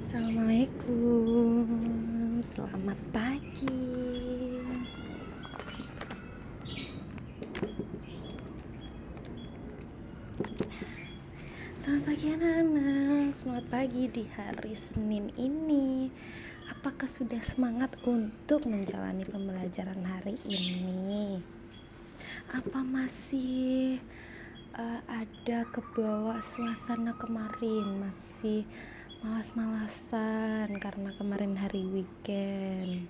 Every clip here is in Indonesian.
Assalamualaikum, selamat pagi. Selamat pagi anak-anak, selamat pagi di hari Senin ini. Apakah sudah semangat untuk menjalani pembelajaran hari ini? Apa masih ada kebawa suasana kemarin, masih malas-malasan karena kemarin hari weekend?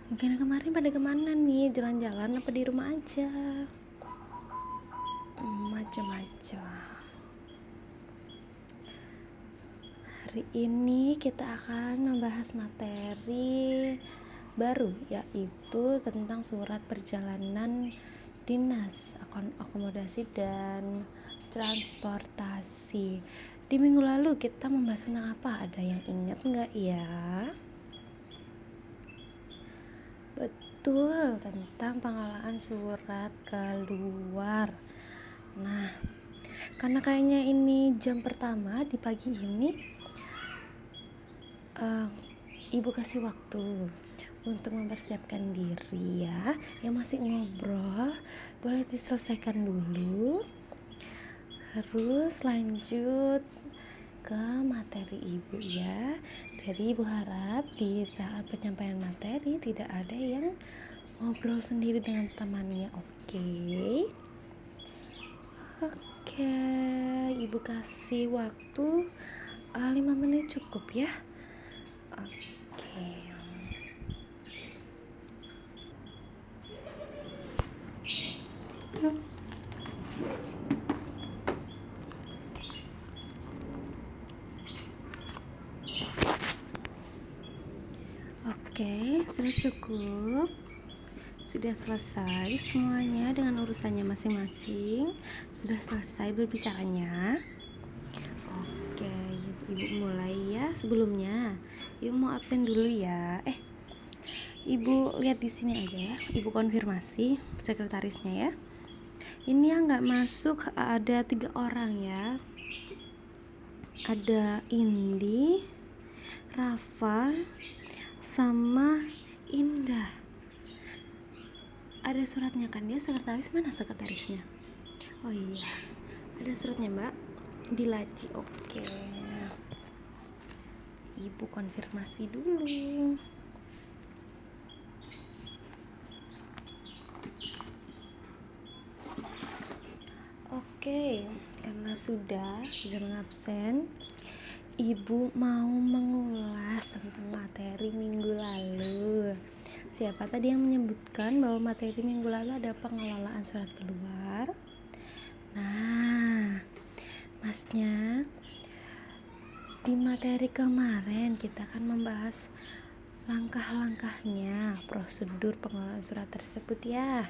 Mungkin kemarin pada kemana nih? Jalan-jalan apa di rumah aja? Macam-macam. Hari ini kita akan membahas materi baru, yaitu tentang surat perjalanan dinas akomodasi dan transportasi. Di minggu lalu kita membahas tentang apa? Ada yang ingat nggak ya? Betul, tentang pengelolaan surat keluar. Nah, karena kayaknya ini jam pertama di pagi ini, Ibu kasih waktu untuk mempersiapkan diri ya. Yang masih ngobrol boleh diselesaikan dulu, terus lanjut ke materi Ibu ya. Jadi Ibu harap di saat penyampaian materi tidak ada yang ngobrol sendiri dengan temannya. Oke, Ibu kasih waktu 5 menit cukup ya. Oke, sudah cukup. Sudah selesai semuanya dengan urusannya masing-masing. Sudah selesai berbicaranya. Oke, Ibu mulai ya. Sebelumnya, Ibu mau absen dulu ya. Ibu lihat di sini aja ya. Ibu konfirmasi sekretarisnya ya. Ini yang nggak masuk ada 3 orang ya. Ada Indi, Rafa, sama Indah. Ada suratnya kan ya, sekretaris? Mana sekretarisnya? Oh iya, ada suratnya Mbak, di laci. Oke, Ibu konfirmasi dulu. Oke, karena sudah mengabsen, Ibu mau mengulas tentang materi minggu lalu. Siapa tadi yang menyebutkan bahwa materi minggu lalu ada pengelolaan surat keluar? Nah, masnya, di materi kemarin kita akan membahas langkah-langkahnya, prosedur pengelolaan surat tersebut ya.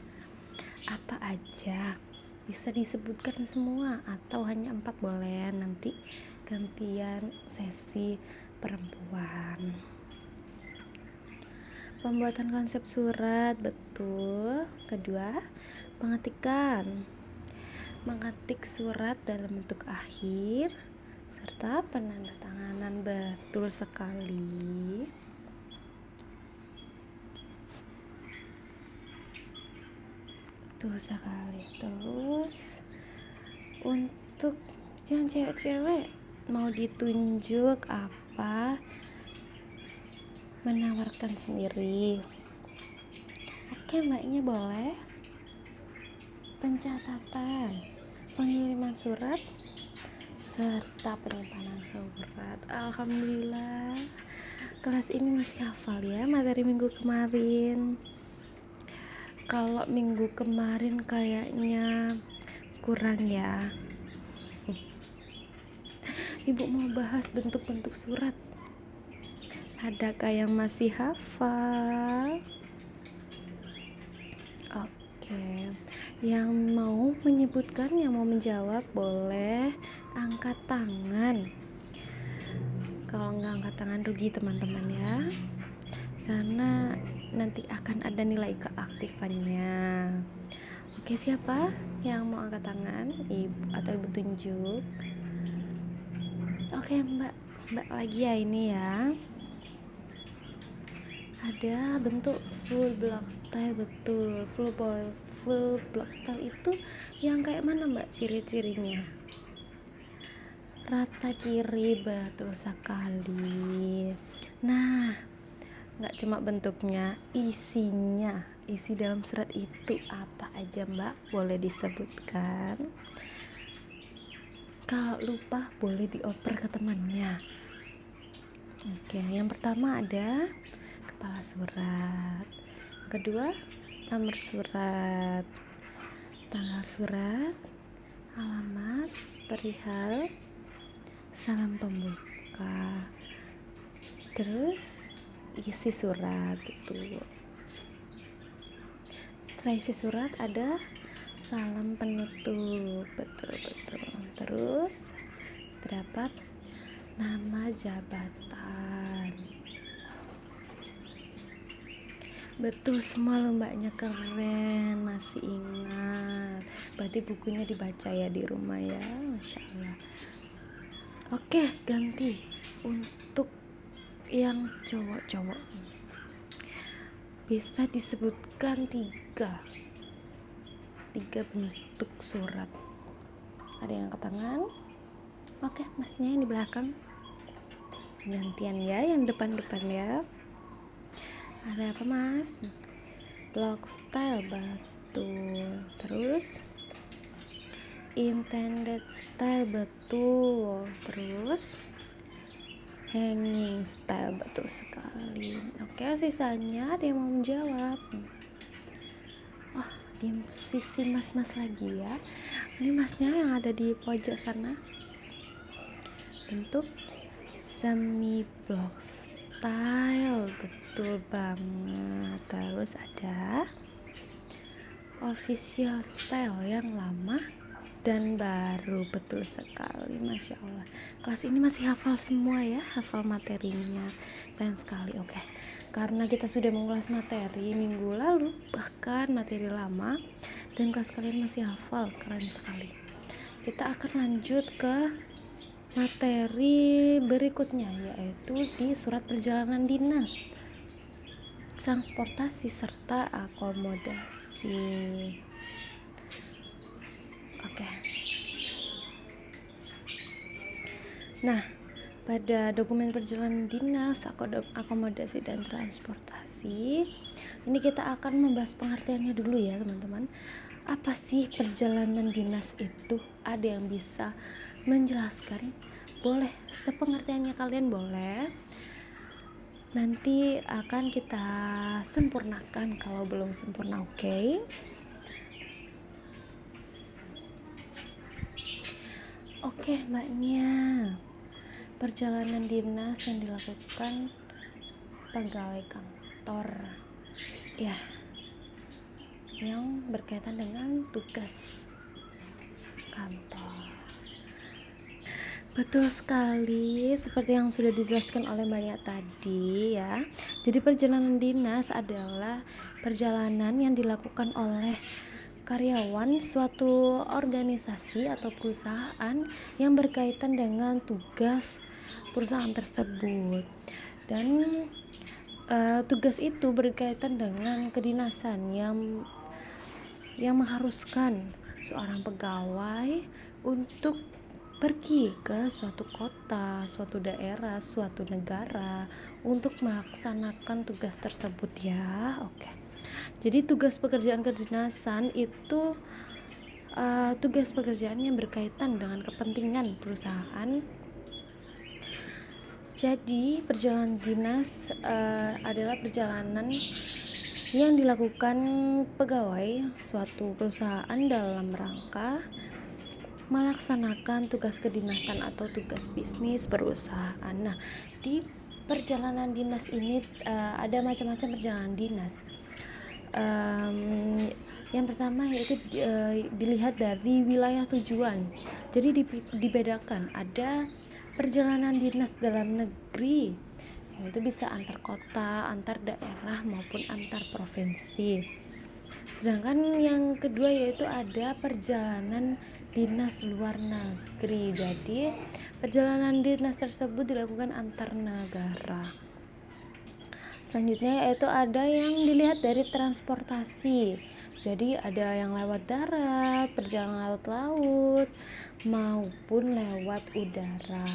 Apa aja? Bisa disebutkan semua atau hanya 4 boleh, nanti gantian sesi perempuan. Pembuatan konsep surat, betul. Kedua, pengetikan, mengetik surat dalam bentuk akhir serta penandatanganan, betul sekali. Betul sekali. Terus untuk yang cewek-cewek mau ditunjuk apa, menawarkan sendiri. Oke, mbaknya boleh. Pencatatan, pengiriman surat, serta penyimpanan surat. Alhamdulillah, kelas ini masih hafal ya materi minggu kemarin. Kalau minggu kemarin kayaknya kurang ya. Ibu mau bahas bentuk-bentuk surat. Adakah yang masih hafal? Oke, yang mau menyebutkan, yang mau menjawab boleh angkat tangan. Kalau nggak angkat tangan rugi teman-teman ya, karena nanti akan ada nilai keaktifannya. Oke, siapa yang mau angkat tangan? Ibu atau Ibu tunjuk? Oke, Mbak lagi ya ini ya. Ada bentuk full block style, betul. Full block style itu yang kayak mana, Mbak, ciri-cirinya? Rata kiri, betul sekali. Nah, nggak cuma bentuknya, isi dalam surat itu apa aja, Mbak? Boleh disebutkan? Kalau lupa boleh dioper ke temannya. Oke, yang pertama ada kepala surat, kedua nomor surat, tanggal surat, alamat, perihal, salam pembuka, terus isi surat, betul. Setelah isi surat ada salam penutup, betul. Terus terdapat nama jabatan, betul semua loh, Mbaknya keren, masih ingat. Berarti bukunya dibaca ya di rumah ya, Masya Allah. Oke, ganti untuk yang cowok. Bisa disebutkan tiga bentuk surat. Ada yang ke tangan. Oke, masnya yang di belakang. Gantian ya, yang depan ya. Ada apa, Mas? Block style, betul. Terus intended style, betul. Terus hanging style, betul sekali. Oke, sisanya ada yang mau menjawab? Oh, di sisi mas lagi ya. Ini masnya yang ada di pojok sana. Bentuk semi block style, betul banget. Terus ada official style yang lama dan baru, betul sekali, Masya Allah. Kelas ini masih hafal semua ya, hafal materinya, keren sekali. Oke, karena kita sudah mengulas materi minggu lalu, bahkan materi lama, dan kelas kalian masih hafal, keren sekali. Kita akan lanjut ke materi berikutnya, yaitu di surat perjalanan dinas, transportasi serta akomodasi. Oke. Nah, pada dokumen perjalanan dinas, akomodasi dan transportasi, ini kita akan membahas pengertiannya dulu ya, teman-teman. Apa sih perjalanan dinas itu? Ada yang bisa menjelaskan? Boleh, sepengertiannya kalian boleh. Nanti akan kita sempurnakan kalau belum sempurna, oke? Oke, Mbaknya. Perjalanan dinas yang dilakukan pegawai kantor, ya, yang berkaitan dengan tugas kantor. Betul sekali, seperti yang sudah dijelaskan oleh Mbaknya tadi ya. Jadi perjalanan dinas adalah perjalanan yang dilakukan oleh karyawan suatu organisasi atau perusahaan yang berkaitan dengan tugas perusahaan tersebut. Dan tugas itu berkaitan dengan kedinasan yang mengharuskan seorang pegawai untuk pergi ke suatu kota, suatu daerah, suatu negara untuk melaksanakan tugas tersebut ya. Oke. Jadi tugas pekerjaan kedinasan itu tugas pekerjaan yang berkaitan dengan kepentingan perusahaan. Jadi perjalanan dinas adalah perjalanan yang dilakukan pegawai suatu perusahaan dalam rangka melaksanakan tugas kedinasan atau tugas bisnis perusahaan. Nah, di perjalanan dinas ini ada macam-macam perjalanan dinas. Yang pertama yaitu dilihat dari wilayah tujuan. Jadi dibedakan, ada perjalanan dinas dalam negeri, yaitu bisa antar kota, antar daerah maupun antar provinsi. Sedangkan yang kedua yaitu ada perjalanan dinas luar negeri. Jadi Perjalanan dinas tersebut dilakukan antar negara. Selanjutnya yaitu ada yang dilihat dari transportasi. Jadi ada yang lewat darat, perjalanan lewat laut, maupun lewat udara.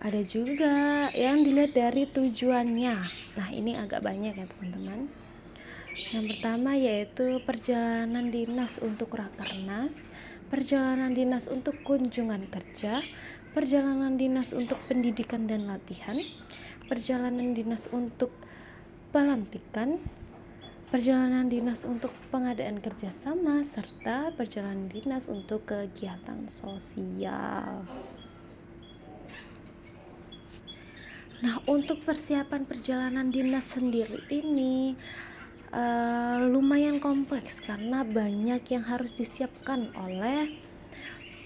Ada juga yang dilihat dari tujuannya. Nah, ini agak banyak ya teman-teman. Yang pertama yaitu perjalanan dinas untuk rakernas, perjalanan dinas untuk kunjungan kerja, perjalanan dinas untuk pendidikan dan latihan, perjalanan dinas untuk pelantikan, perjalanan dinas untuk pengadaan kerjasama, serta perjalanan dinas untuk kegiatan sosial. Nah, untuk persiapan perjalanan dinas sendiri ini lumayan kompleks karena banyak yang harus disiapkan oleh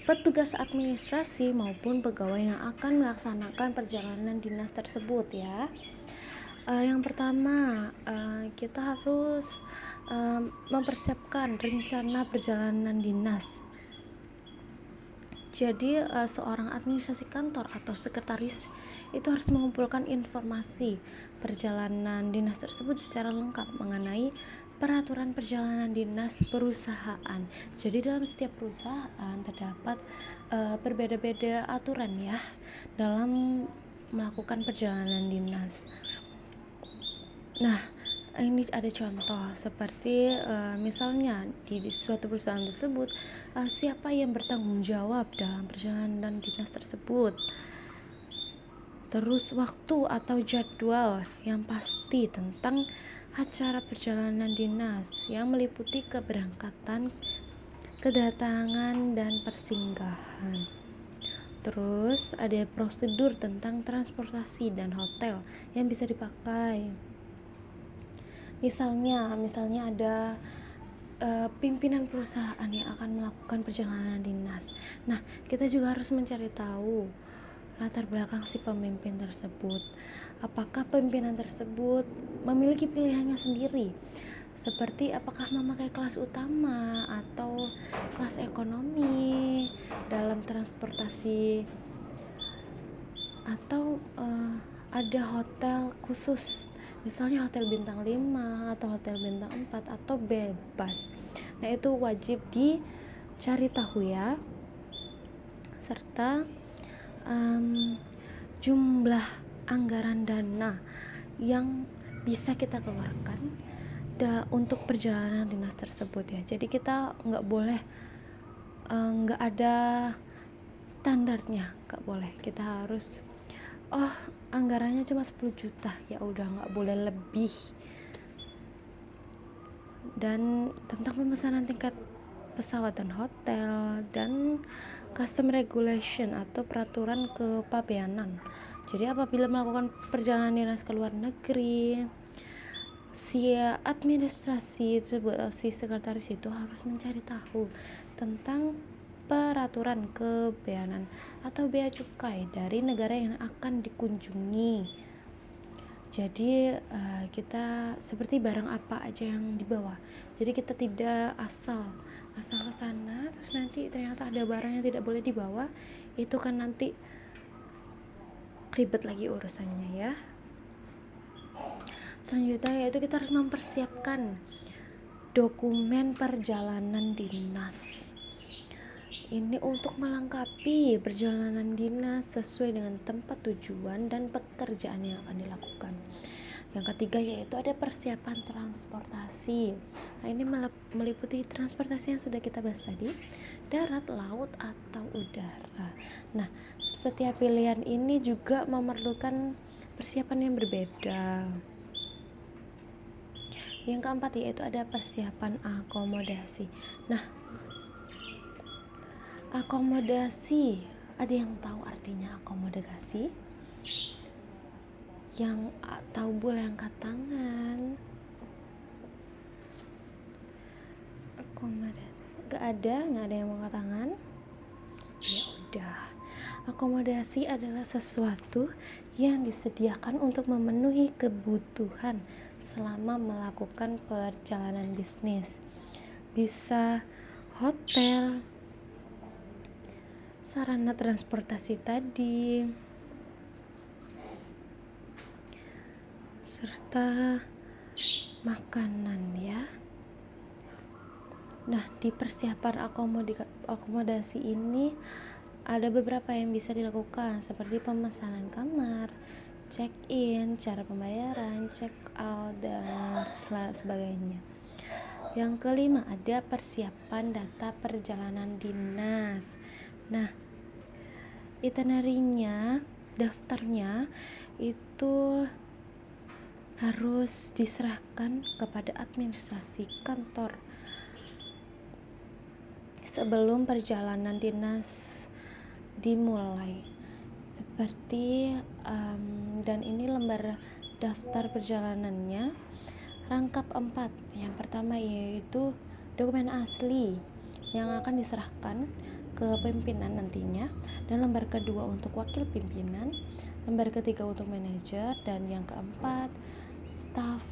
petugas administrasi maupun pegawai yang akan melaksanakan perjalanan dinas tersebut ya. Yang pertama, kita harus mempersiapkan rencana perjalanan dinas. Jadi seorang administrasi kantor atau sekretaris itu harus mengumpulkan informasi perjalanan dinas tersebut secara lengkap mengenai peraturan perjalanan dinas perusahaan. Jadi dalam setiap perusahaan terdapat berbeda-beda aturan ya dalam melakukan perjalanan dinas. Nah, ini ada contoh seperti misalnya di suatu perusahaan tersebut siapa yang bertanggung jawab dalam perjalanan dinas tersebut, terus waktu atau jadwal yang pasti tentang acara perjalanan dinas yang meliputi keberangkatan, kedatangan, dan persinggahan. Terus ada prosedur tentang transportasi dan hotel yang bisa dipakai. Misalnya ada pimpinan perusahaan yang akan melakukan perjalanan dinas. Nah, kita juga harus mencari tahu latar belakang si pemimpin tersebut. Apakah pimpinan tersebut memiliki pilihannya sendiri? Seperti apakah memakai kelas utama atau kelas ekonomi dalam transportasi, atau ada hotel khusus, misalnya hotel bintang 5 atau hotel bintang 4 atau bebas. Nah, itu wajib dicari tahu ya. Serta jumlah anggaran dana yang bisa kita keluarkan untuk perjalanan dinas tersebut ya. Jadi kita nggak boleh nggak ada standarnya, nggak boleh. Kita harus anggarannya cuma 10 juta ya udah, nggak boleh lebih. Dan tentang pemesanan tingkat pesawat dan hotel dan custom regulation atau peraturan kepabeanan. Jadi apabila melakukan perjalanan dinas ke luar negeri, si administrasi tersebut, si sekretaris itu harus mencari tahu tentang peraturan kepabeanan atau bea cukai dari negara yang akan dikunjungi. Jadi kita seperti barang apa aja yang dibawa. Jadi kita tidak asal ke sana terus nanti ternyata ada barang yang tidak boleh dibawa, itu kan nanti ribet lagi urusannya ya. Selanjutnya yaitu kita harus mempersiapkan dokumen perjalanan dinas. Ini untuk melengkapi perjalanan dinas sesuai dengan tempat tujuan dan pekerjaan yang akan dilakukan. Yang ketiga yaitu ada persiapan transportasi. Nah, ini meliputi transportasi yang sudah kita bahas tadi, darat, laut, atau udara. Nah, setiap pilihan ini juga memerlukan persiapan yang berbeda. Yang keempat yaitu ada persiapan akomodasi. Nah, akomodasi, ada yang tahu artinya akomodasi? Yang tahu boleh angkat tangan. Akomodasi, nggak ada yang mau angkat tangan? Ya udah, akomodasi adalah sesuatu yang disediakan untuk memenuhi kebutuhan selama melakukan perjalanan bisnis. Bisa hotel, sarana transportasi tadi, serta makanan ya. Nah, di persiapan akomodasi ini ada beberapa yang bisa dilakukan seperti pemesanan kamar, check-in, cara pembayaran, check-out, dan sebagainya. Yang kelima, ada persiapan data perjalanan dinas. Nah, itinerary-nya, daftarnya itu harus diserahkan kepada administrasi kantor sebelum perjalanan dinas dimulai. Seperti dan ini lembar daftar perjalanannya rangkap 4. Yang pertama yaitu dokumen asli yang akan diserahkan ke pimpinan nantinya, dan lembar kedua untuk wakil pimpinan, lembar ketiga untuk manajer, dan yang keempat staf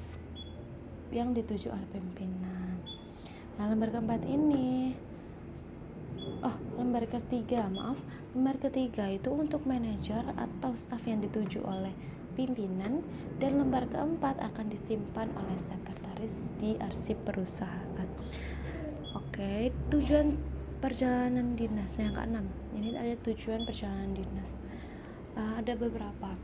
yang dituju oleh pimpinan. Nah, lembar ketiga itu untuk manajer atau staf yang dituju oleh pimpinan, dan lembar keempat akan disimpan oleh sekretaris di arsip perusahaan. Oke, tujuan perjalanan dinas yang keenam. Ini ada tujuan perjalanan dinas. Ada beberapa,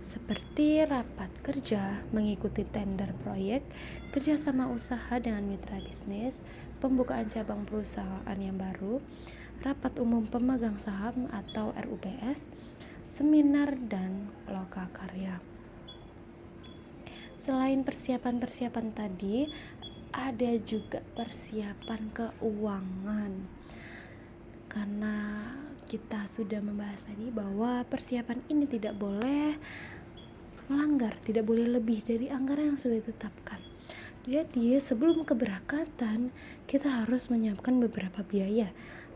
seperti rapat kerja, mengikuti tender proyek, kerjasama usaha dengan mitra bisnis, pembukaan cabang perusahaan yang baru, rapat umum pemegang saham atau RUPS, seminar, dan lokakarya. Selain persiapan-persiapan tadi, ada juga persiapan keuangan. Karena kita sudah membahas tadi bahwa persiapan ini tidak boleh melanggar, tidak boleh lebih dari anggaran yang sudah ditetapkan. Jadi sebelum keberangkatan kita harus menyiapkan beberapa biaya,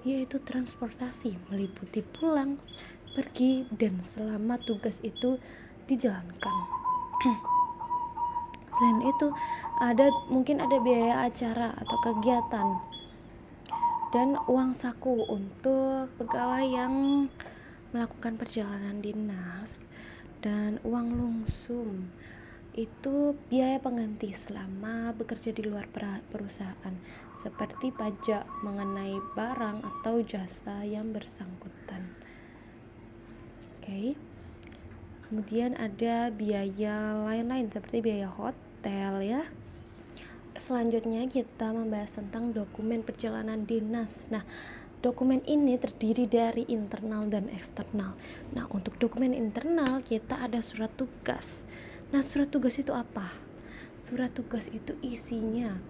yaitu transportasi meliputi pulang, pergi, dan selama tugas itu dijalankan. Selain itu mungkin ada biaya acara atau kegiatan, dan uang saku untuk pegawai yang melakukan perjalanan dinas, dan uang lumsum itu biaya pengganti selama bekerja di luar perusahaan, seperti pajak mengenai barang atau jasa yang bersangkutan. Oke. Kemudian ada biaya lain-lain seperti biaya hotel ya. Selanjutnya kita membahas tentang dokumen perjalanan dinas. Nah, dokumen ini terdiri dari internal dan eksternal. Nah, untuk dokumen internal kita ada surat tugas. Nah, surat tugas itu apa? Surat tugas itu isinya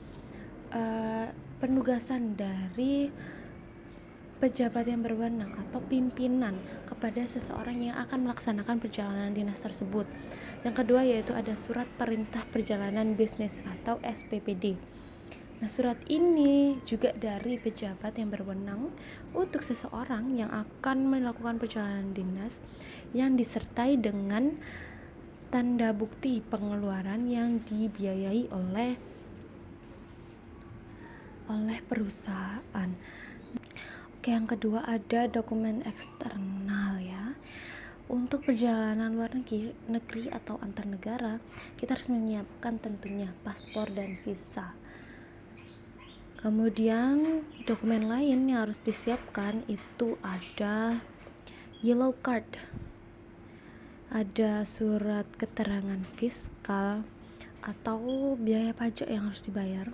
penugasan dari pejabat yang berwenang atau pimpinan kepada seseorang yang akan melaksanakan perjalanan dinas tersebut. Yang kedua yaitu ada surat perintah perjalanan bisnis atau SPPD. Nah, surat ini juga dari pejabat yang berwenang untuk seseorang yang akan melakukan perjalanan dinas, yang disertai dengan tanda bukti pengeluaran yang dibiayai oleh perusahaan. Oke, yang kedua ada dokumen eksternal ya. Untuk perjalanan luar negeri atau antar negara, kita harus menyiapkan tentunya paspor dan visa. Kemudian dokumen lain yang harus disiapkan itu ada yellow card, ada surat keterangan fiskal atau biaya pajak yang harus dibayar,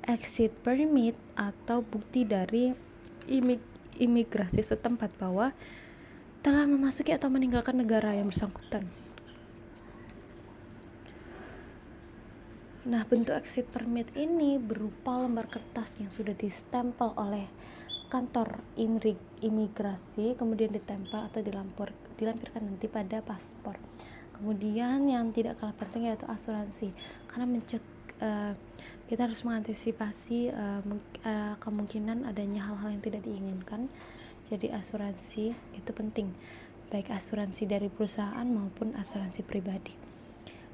exit permit atau bukti dari imigrasi setempat bahwa telah memasuki atau meninggalkan negara yang bersangkutan. Nah, bentuk exit permit ini berupa lembar kertas yang sudah distempel oleh kantor imigrasi, kemudian ditempel atau dilampirkan nanti pada paspor. Kemudian yang tidak kalah penting yaitu asuransi, karena kita harus mengantisipasi kemungkinan adanya hal-hal yang tidak diinginkan. Jadi asuransi itu penting, baik asuransi dari perusahaan maupun asuransi pribadi.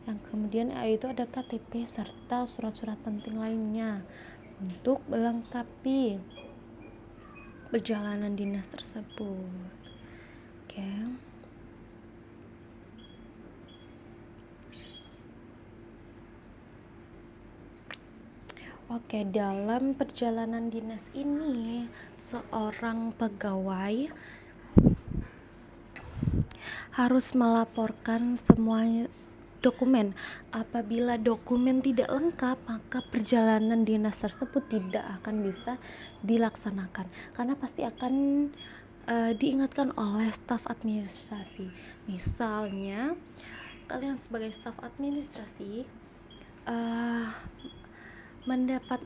Yang kemudian itu ada KTP serta surat-surat penting lainnya untuk melengkapi perjalanan dinas tersebut. Oke. Oke, dalam perjalanan dinas ini, seorang pegawai harus melaporkan semua dokumen. Apabila dokumen tidak lengkap, maka perjalanan dinas tersebut tidak akan bisa dilaksanakan, karena pasti akan diingatkan oleh staf administrasi. Misalnya, kalian sebagai staf administrasi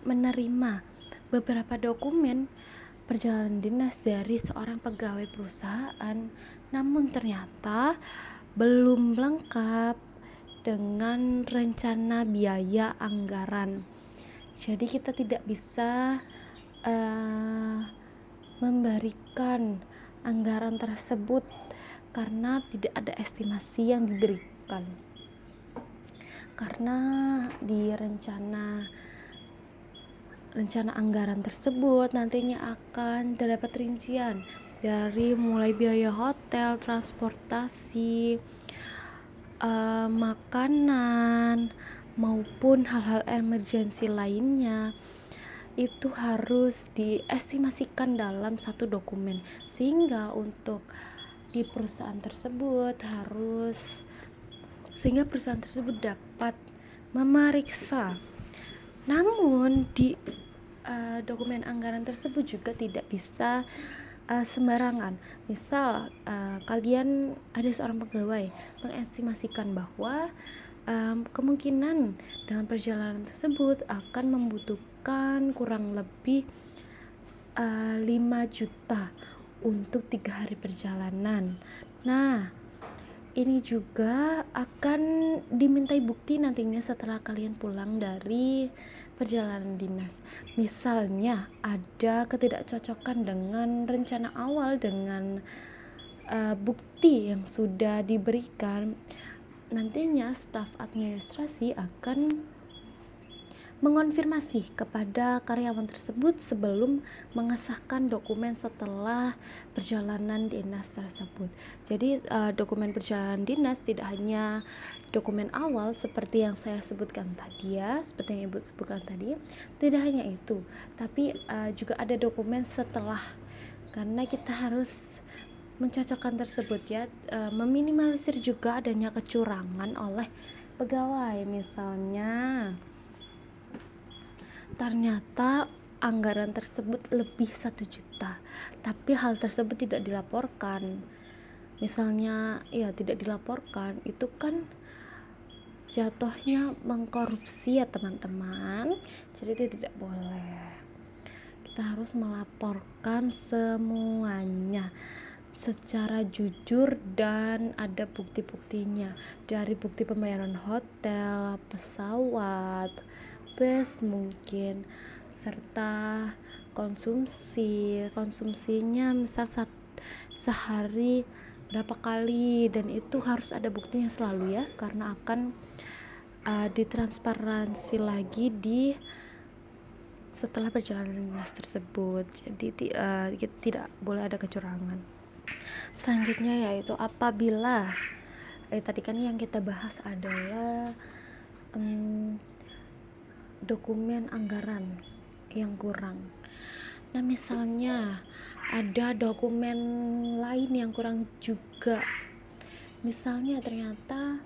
menerima beberapa dokumen perjalanan dinas dari seorang pegawai perusahaan, namun ternyata belum lengkap dengan rencana biaya anggaran. Jadi kita tidak bisa memberikan anggaran tersebut karena tidak ada estimasi yang diberikan. Karena di rencana anggaran tersebut nantinya akan terdapat rincian dari mulai biaya hotel, transportasi, makanan, maupun hal-hal emergensi lainnya. Itu harus diestimasikan dalam satu dokumen, sehingga untuk di perusahaan tersebut sehingga perusahaan tersebut dapat memeriksa. Namun di dokumen anggaran tersebut juga tidak bisa sembarangan. Misal kalian ada seorang pegawai mengestimasikan bahwa kemungkinan dalam perjalanan tersebut akan membutuhkan kurang lebih 5 juta untuk 3 hari perjalanan. Nah, ini juga akan dimintai bukti nantinya setelah kalian pulang dari perjalanan dinas. Misalnya ada ketidakcocokan dengan rencana awal dengan bukti yang sudah diberikan, nantinya staf administrasi akan mengonfirmasi kepada karyawan tersebut sebelum mengesahkan dokumen setelah perjalanan dinas tersebut. Jadi dokumen perjalanan dinas tidak hanya dokumen awal seperti yang saya sebutkan tadi seperti yang Ibu sebutkan tadi, tidak hanya itu, tapi juga ada dokumen setelah, karena kita harus mencocokkan tersebut meminimalisir juga adanya kecurangan oleh pegawai. Misalnya ternyata anggaran tersebut lebih 1 juta, tapi hal tersebut tidak dilaporkan. Misalnya tidak dilaporkan, itu kan jatuhnya mengkorupsi teman-teman. Jadi itu tidak boleh. Kita harus melaporkan semuanya secara jujur dan ada bukti-buktinya, dari bukti pembayaran hotel, pesawat, bus mungkin, serta konsumsinya misal sehari berapa kali, dan itu harus ada buktinya selalu karena akan ditransparansi lagi setelah perjalanan dinas tersebut. Jadi tidak boleh ada kecurangan. Selanjutnya yaitu apabila tadi kan yang kita bahas adalah dokumen anggaran yang kurang. Nah, misalnya ada dokumen lain yang kurang juga. Misalnya ternyata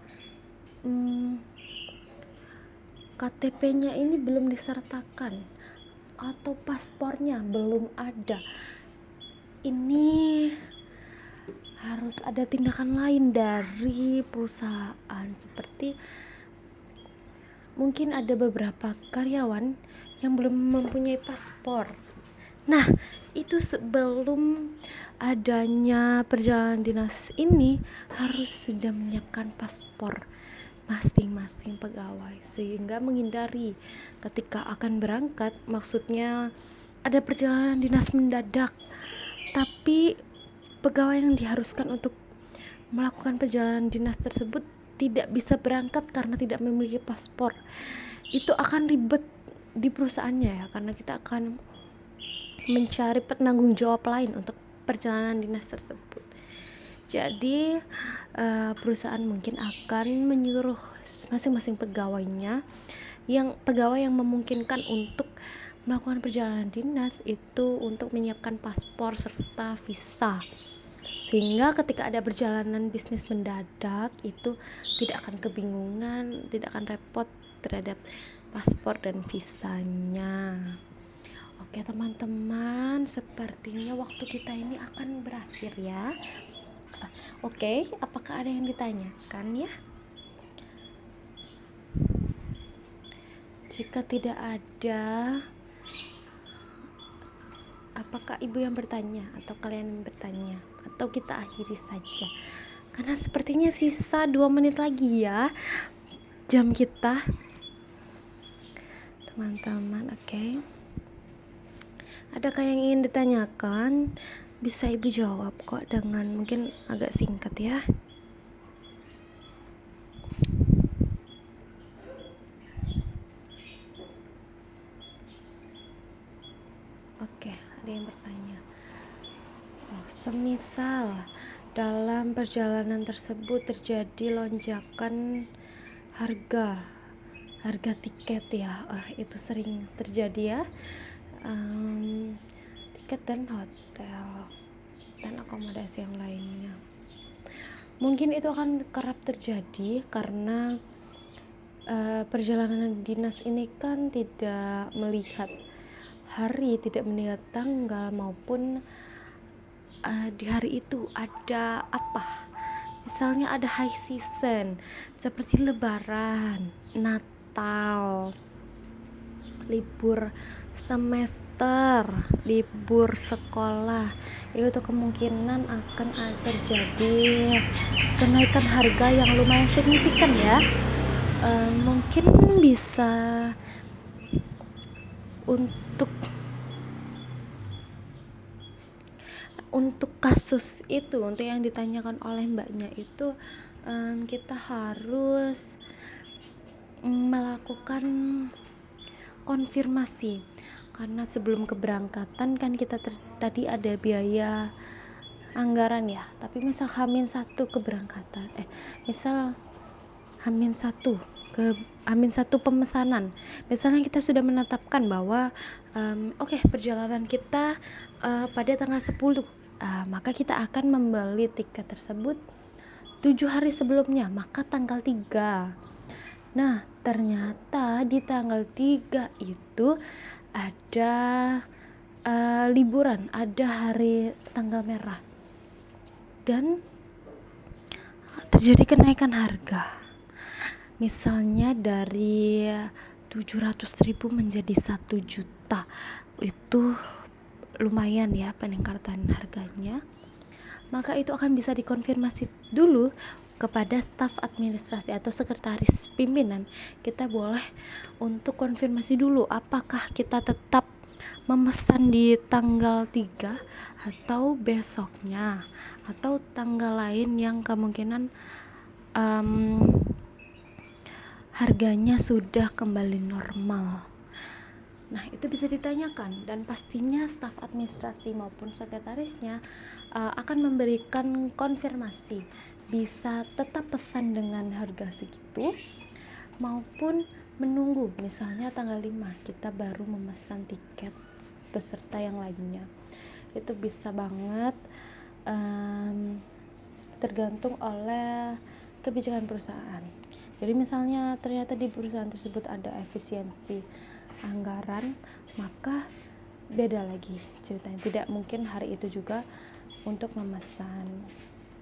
KTP-nya ini belum disertakan atau paspornya belum ada. Ini harus ada tindakan lain dari perusahaan, seperti mungkin ada beberapa karyawan yang belum mempunyai paspor. Nah, itu sebelum adanya perjalanan dinas ini harus sudah menyiapkan paspor masing-masing pegawai, sehingga menghindari ketika akan berangkat, maksudnya ada perjalanan dinas mendadak, tapi pegawai yang diharuskan untuk melakukan perjalanan dinas tersebut tidak bisa berangkat karena tidak memiliki paspor. Itu akan ribet di perusahaannya karena kita akan mencari penanggung jawab lain untuk perjalanan dinas tersebut. Jadi perusahaan mungkin akan menyuruh masing-masing pegawai yang memungkinkan untuk melakukan perjalanan dinas itu untuk menyiapkan paspor serta visa, sehingga ketika ada perjalanan bisnis mendadak itu tidak akan kebingungan, tidak akan repot terhadap paspor dan visanya. Oke teman-teman, sepertinya waktu kita ini akan berakhir ya. Oke, apakah ada yang ditanyakan ya? Jika tidak ada, apakah ibu yang bertanya atau kalian yang bertanya? Atau kita akhiri saja? Karena sepertinya sisa 2 menit lagi ya jam kita. Teman-teman, oke. Adakah yang ingin ditanyakan? Bisa ibu jawab kok dengan mungkin agak singkat ya. Oke, ada yang bertanya. Semisal dalam perjalanan tersebut terjadi lonjakan harga tiket ya, itu sering terjadi ya. Tiket dan hotel dan akomodasi yang lainnya. Mungkin itu akan kerap terjadi karena perjalanan dinas ini kan tidak melihat hari, tidak melihat tanggal maupun di hari itu ada apa. Misalnya ada high season seperti lebaran, Natal, libur semester, libur sekolah, itu kemungkinan akan terjadi kenaikan harga yang lumayan signifikan ya. Mungkin bisa untuk kasus itu, untuk yang ditanyakan oleh mbaknya itu, kita harus melakukan konfirmasi, karena sebelum keberangkatan kan kita tadi ada biaya anggaran ya. Tapi misal H-1 keberangkatan, misal H-1 pemesanan, misalnya kita sudah menetapkan bahwa perjalanan kita pada tanggal 10, maka kita akan membeli tiket tersebut 7 hari sebelumnya, maka tanggal 3. Nah, ternyata di tanggal 3 itu ada liburan, ada hari tanggal merah, dan terjadi kenaikan harga. Misalnya dari 700.000 menjadi 1 juta, itu lumayan ya peningkatan harganya. Maka itu akan bisa dikonfirmasi dulu kepada staf administrasi atau sekretaris pimpinan. Kita boleh untuk konfirmasi dulu apakah kita tetap memesan di tanggal 3 atau besoknya, atau tanggal lain yang kemungkinan harganya sudah kembali normal. Nah, itu bisa ditanyakan, dan pastinya staf administrasi maupun sekretarisnya akan memberikan konfirmasi, bisa tetap pesan dengan harga segitu maupun menunggu misalnya tanggal 5 kita baru memesan tiket beserta yang lainnya. Itu bisa banget tergantung oleh kebijakan perusahaan. Jadi misalnya ternyata di perusahaan tersebut ada efisiensi anggaran, maka beda lagi ceritanya, tidak mungkin hari itu juga untuk memesan.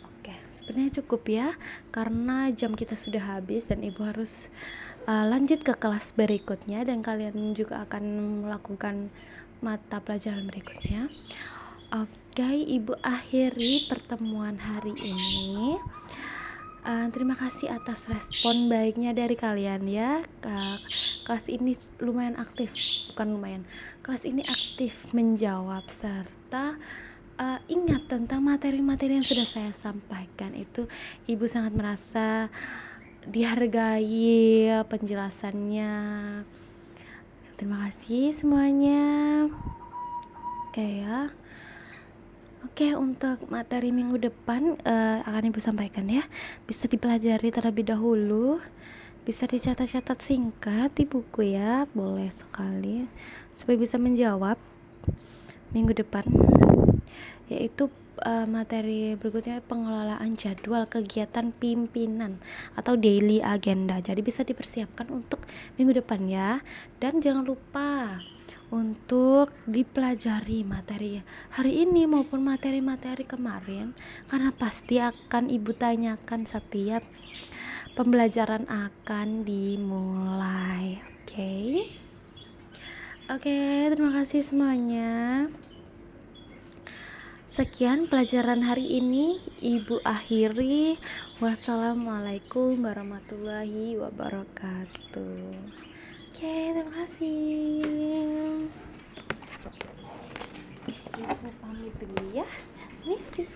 Oke, sebenarnya cukup ya, karena jam kita sudah habis dan ibu harus lanjut ke kelas berikutnya, dan kalian juga akan melakukan mata pelajaran berikutnya. Oke, ibu akhiri pertemuan hari ini. Terima kasih atas respon baiknya dari kalian ya. Kelas ini lumayan aktif, kelas ini aktif menjawab serta ingat tentang materi-materi yang sudah saya sampaikan. Itu ibu sangat merasa dihargai penjelasannya. Terima kasih semuanya. Oke ya. Oke, untuk materi minggu depan akan Ibu sampaikan ya. Bisa dipelajari terlebih dahulu, bisa dicatat-catat singkat di buku ya, boleh sekali, supaya bisa menjawab minggu depan. Yaitu materi berikutnya pengelolaan jadwal kegiatan pimpinan atau daily agenda. Jadi bisa dipersiapkan untuk minggu depan ya. Dan jangan lupa untuk dipelajari materi hari ini maupun materi-materi kemarin, karena pasti akan Ibu tanyakan setiap pembelajaran akan dimulai. Oke, terima kasih semuanya. Sekian pelajaran hari ini Ibu akhiri. Wassalamualaikum warahmatullahi wabarakatuh. Oke, terima kasih. Ibu pamit dulu ya. Misi.